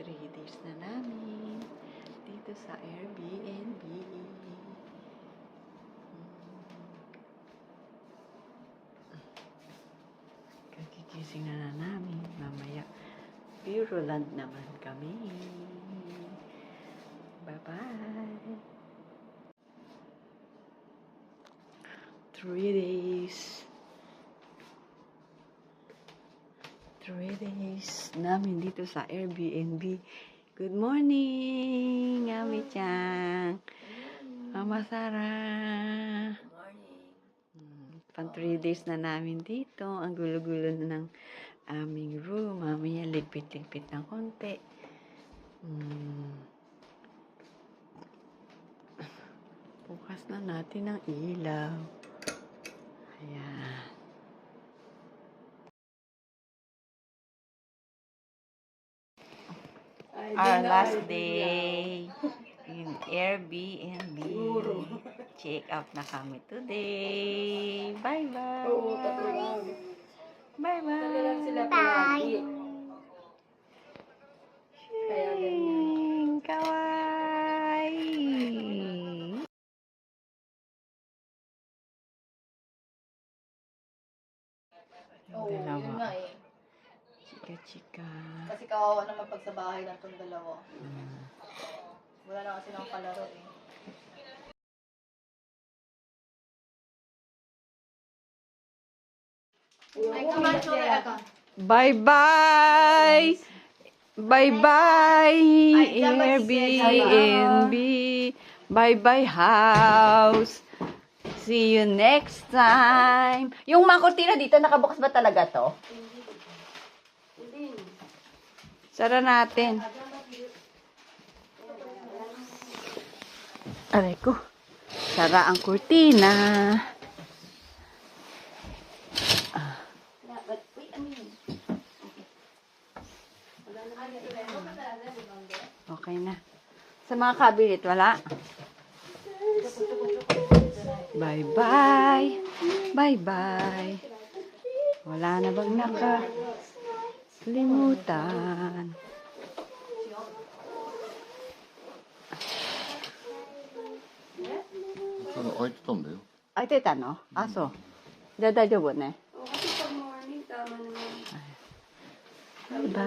3 days na namin dito sa Airbnb. Kagigising na namin. Mamaya, Puroland naman kami. Bye-bye. 3 days. 3 days namin dito sa Airbnb. Good morning, Ami-chan. Mama Sarah. Good morning. Pang 3 days na namin dito. Ang gulo-gulo na ng aming room. Mamaya ligpit-ligpit ng konti. Bukas na natin ang ilaw. Ayan. Our last day in Airbnb. Check out na kami today. Bye-bye. Bye-bye. Bye. Kaya ganyan. Kawaii. Oo, yun nga eh. Chika-chika. Kasi kawawa naman pag sa bahay lang itong dalawa. Wala na kasi ng kalaro eh. Bye-bye. Bye-bye, Airbnb. Bye-bye, house. See you next time. Yung mga kurtina dito, nakabukas ba talaga to? Sara natin. Aray ko. Sara ang kurtina. Okay na. Sa mga cabinet, wala? Bye-bye. Bye-bye. Wala na bang nakalimutan?開いてたんだよ。開いてたの？あ、そう。じゃあ大丈夫ね。バイバイ。